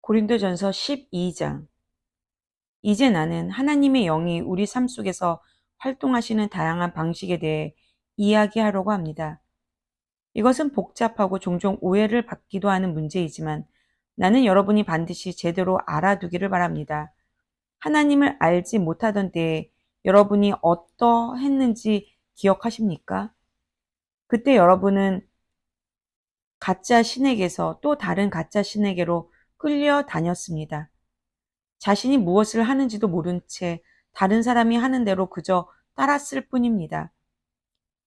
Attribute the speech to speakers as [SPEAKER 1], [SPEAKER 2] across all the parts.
[SPEAKER 1] 고린도전서 12장. 이제 나는 하나님의 영이 우리 삶 속에서 활동하시는 다양한 방식에 대해 이야기하려고 합니다. 이것은 복잡하고 종종 오해를 받기도 하는 문제이지만 나는 여러분이 반드시 제대로 알아두기를 바랍니다. 하나님을 알지 못하던 때에 여러분이 어떠했는지 기억하십니까? 그때 여러분은 가짜 신에게서 또 다른 가짜 신에게로 끌려다녔습니다. 자신이 무엇을 하는지도 모른 채 다른 사람이 하는 대로 그저 따랐을 뿐입니다.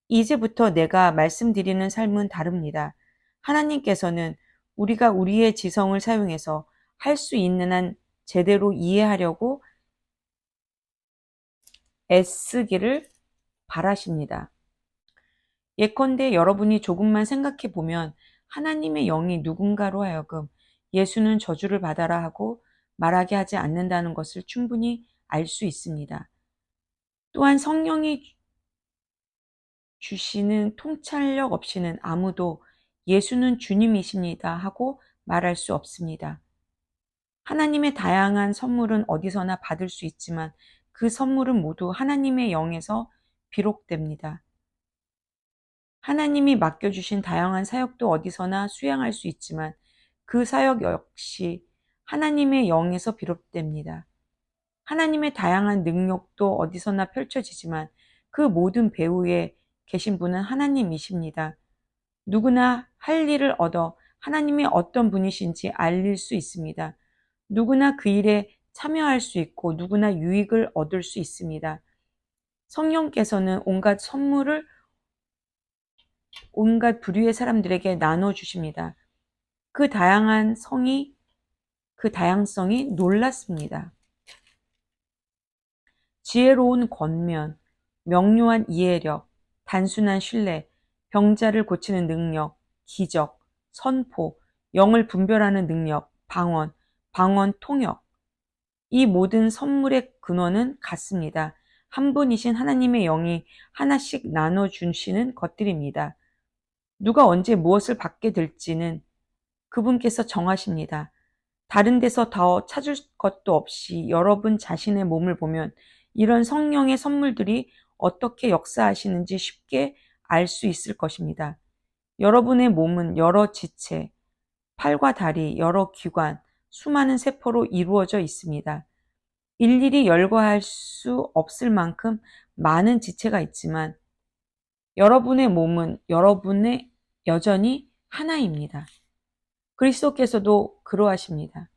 [SPEAKER 1] 이제부터 내가 말씀드리는 삶은 다릅니다. 하나님께서는 우리가 우리의 지성을 사용해서 할 수 있는 한 제대로 이해하려고 애쓰기를 바라십니다. 예컨대 여러분이 조금만 생각해 보면 하나님의 영이 누군가로 하여금 예수는 저주를 받아라 하고 말하게 하지 않는다는 것을 충분히 알 수 있습니다. 또한 성령이 주시는 통찰력 없이는 아무도 예수는 주님이십니다 하고 말할 수 없습니다. 하나님의 다양한 선물은 어디서나 받을 수 있지만 그 선물은 모두 하나님의 영에서 비록됩니다. 하나님이 맡겨주신 다양한 사역도 어디서나 수행할 수 있지만 그 사역 역시 하나님의 영에서 비롯됩니다. 하나님의 다양한 능력도 어디서나 펼쳐지지만 그 모든 배후에 계신 분은 하나님이십니다. 누구나 할 일을 얻어 하나님이 어떤 분이신지 알릴 수 있습니다. 누구나 그 일에 참여할 수 있고 누구나 유익을 얻을 수 있습니다. 성령께서는 온갖 선물을 온갖 부류의 사람들에게 나눠주십니다. 그 다양성이 놀랍습니다. 지혜로운 권면, 명료한 이해력, 단순한 신뢰, 병자를 고치는 능력, 기적, 선포, 영을 분별하는 능력, 방언 통역. 이 모든 선물의 근원은 같습니다. 한 분이신 하나님의 영이 하나씩 나눠주시는 것들입니다. 누가 언제 무엇을 받게 될지는 그분께서 정하십니다. 다른 데서 더 찾을 것도 없이 여러분 자신의 몸을 보면 이런 성령의 선물들이 어떻게 역사하시는지 쉽게 알 수 있을 것입니다. 여러분의 몸은 여러 지체, 팔과 다리, 여러 기관, 수많은 세포로 이루어져 있습니다. 일일이 열거할 수 없을 만큼 많은 지체가 있지만 여러분의 몸은 여러분의 여전히 하나입니다. 그리스도께서도 그러하십니다.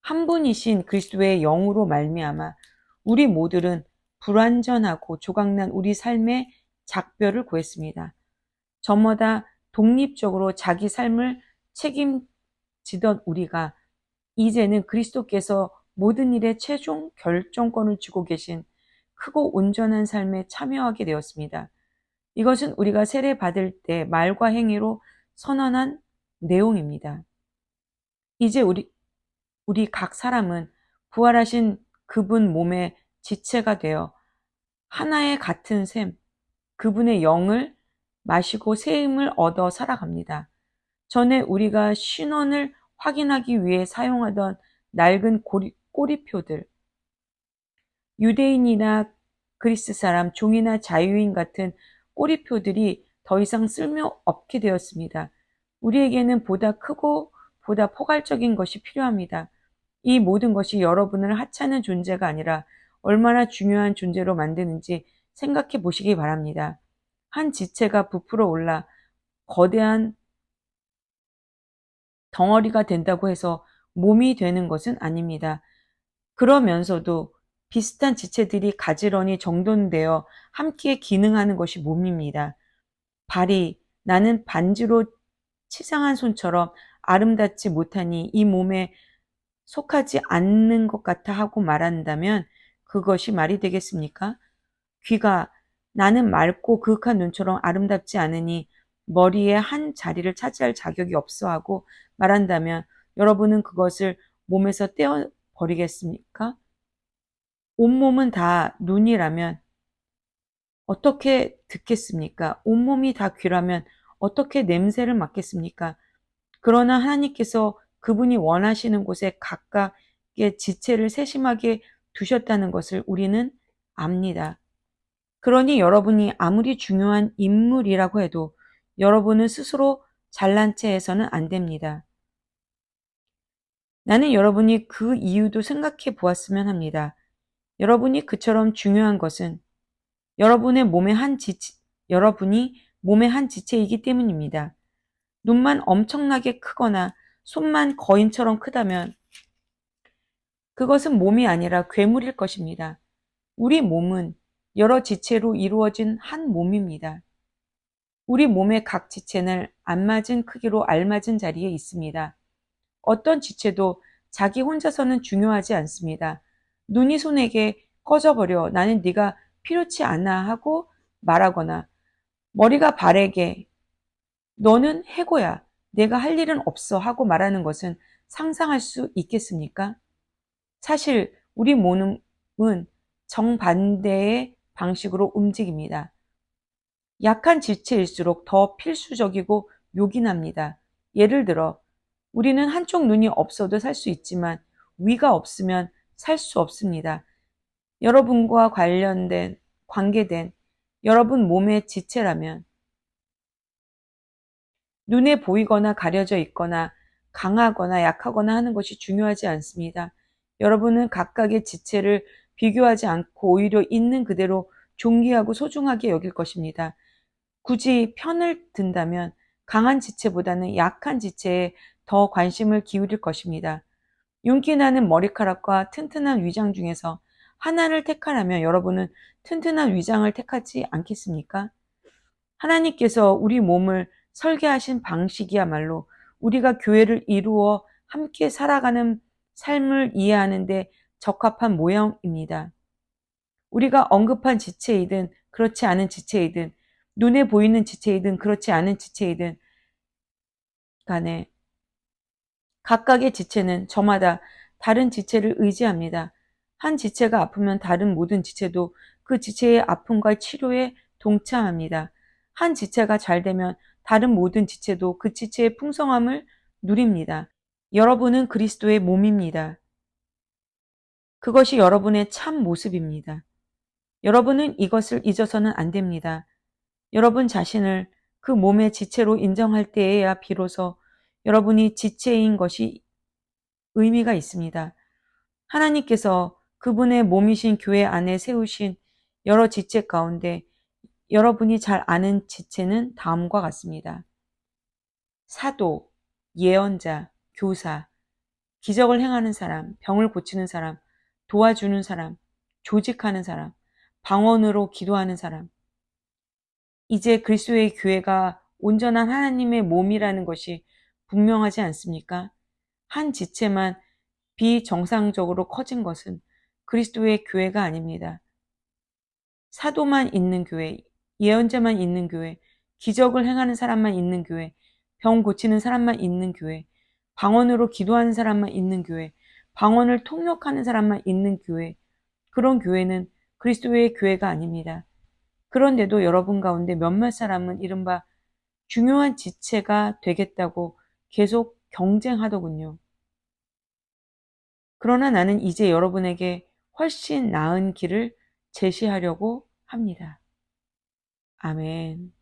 [SPEAKER 1] 한 분이신 그리스도의 영으로 말미암아 우리 모두는 불완전하고 조각난 우리 삶의 작별을 구했습니다. 저마다 독립적으로 자기 삶을 책임지던 우리가 이제는 그리스도께서 모든 일에 최종 결정권을 쥐고 계신 크고 온전한 삶에 참여하게 되었습니다. 이것은 우리가 세례받을 때 말과 행위로 선언한 내용입니다. 이제 우리 각 사람은 부활하신 그분 몸의 지체가 되어 하나의 같은 셈, 그분의 영을 마시고 새 힘을 얻어 살아갑니다. 전에 우리가 신원을 확인하기 위해 사용하던 낡은 꼬리표들, 유대인이나 그리스 사람, 종이나 자유인 같은 꼬리표들이 더 이상 쓸모없게 되었습니다. 우리에게는 보다 크고 보다 포괄적인 것이 필요합니다. 이 모든 것이 여러분을 하찮은 존재가 아니라 얼마나 중요한 존재로 만드는지 생각해 보시기 바랍니다. 한 지체가 부풀어 올라 거대한 덩어리가 된다고 해서 몸이 되는 것은 아닙니다. 그러면서도 비슷한 지체들이 가지런히 정돈되어 함께 기능하는 것이 몸입니다. 발이 나는 반지로 치장한 손처럼 아름답지 못하니 이 몸에 속하지 않는 것 같아 하고 말한다면 그것이 말이 되겠습니까? 귀가 나는 맑고 그윽한 눈처럼 아름답지 않으니 머리에 한 자리를 차지할 자격이 없어 하고 말한다면 여러분은 그것을 몸에서 떼어 버리겠습니까? 온몸은 다 눈이라면 어떻게 듣겠습니까? 온몸이 다 귀라면 어떻게 냄새를 맡겠습니까? 그러나 하나님께서 그분이 원하시는 곳에 각각의 지체를 세심하게 두셨다는 것을 우리는 압니다. 그러니 여러분이 아무리 중요한 인물이라고 해도 여러분은 스스로 잘난 체 해서는 안 됩니다. 나는 여러분이 그 이유도 생각해 보았으면 합니다. 여러분이 그처럼 중요한 것은 여러분이 몸의 한 지체이기 때문입니다. 눈만 엄청나게 크거나 손만 거인처럼 크다면 그것은 몸이 아니라 괴물일 것입니다. 우리 몸은 여러 지체로 이루어진 한 몸입니다. 우리 몸의 각 지체는 알맞은 크기로 알맞은 자리에 있습니다. 어떤 지체도 자기 혼자서는 중요하지 않습니다. 눈이 손에게 꺼져버려 나는 네가 필요치 않아 하고 말하거나 머리가 발에게 너는 해고야 내가 할 일은 없어 하고 말하는 것은 상상할 수 있겠습니까? 사실 우리 몸은 정반대의 방식으로 움직입니다. 약한 지체일수록 더 필수적이고 요긴합니다. 예를 들어 우리는 한쪽 눈이 없어도 살 수 있지만 위가 없으면 살 수 없습니다. 여러분과 관계된 여러분 몸의 지체라면 눈에 보이거나 가려져 있거나 강하거나 약하거나 하는 것이 중요하지 않습니다. 여러분은 각각의 지체를 비교하지 않고 오히려 있는 그대로 존귀하고 소중하게 여길 것입니다. 굳이 편을 든다면 강한 지체보다는 약한 지체에 더 관심을 기울일 것입니다. 윤기 나는 머리카락과 튼튼한 위장 중에서 하나를 택하라면 여러분은 튼튼한 위장을 택하지 않겠습니까? 하나님께서 우리 몸을 설계하신 방식이야말로 우리가 교회를 이루어 함께 살아가는 삶을 이해하는데 적합한 모형입니다. 우리가 언급한 지체이든 그렇지 않은 지체이든 눈에 보이는 지체이든 그렇지 않은 지체이든 간에 각각의 지체는 저마다 다른 지체를 의지합니다. 한 지체가 아프면 다른 모든 지체도 그 지체의 아픔과 치료에 동참합니다. 한 지체가 잘 되면 다른 모든 지체도 그 지체의 풍성함을 누립니다. 여러분은 그리스도의 몸입니다. 그것이 여러분의 참 모습입니다. 여러분은 이것을 잊어서는 안 됩니다. 여러분 자신을 그 몸의 지체로 인정할 때에야 비로소 여러분이 지체인 것이 의미가 있습니다. 하나님께서 그분의 몸이신 교회 안에 세우신 여러 지체 가운데 여러분이 잘 아는 지체는 다음과 같습니다. 사도, 예언자, 교사, 기적을 행하는 사람, 병을 고치는 사람, 도와주는 사람, 조직하는 사람, 방언으로 기도하는 사람. 이제 그리스도의 교회가 온전한 하나님의 몸이라는 것이 분명하지 않습니까? 한 지체만 비정상적으로 커진 것은 그리스도의 교회가 아닙니다. 사도만 있는 교회, 예언자만 있는 교회, 기적을 행하는 사람만 있는 교회, 병 고치는 사람만 있는 교회, 방언으로 기도하는 사람만 있는 교회, 방언을 통역하는 사람만 있는 교회, 그런 교회는 그리스도의 교회가 아닙니다. 그런데도 여러분 가운데 몇몇 사람은 이른바 중요한 지체가 되겠다고 계속 경쟁하더군요. 그러나 나는 이제 여러분에게 훨씬 나은 길을 제시하려고 합니다. 아멘.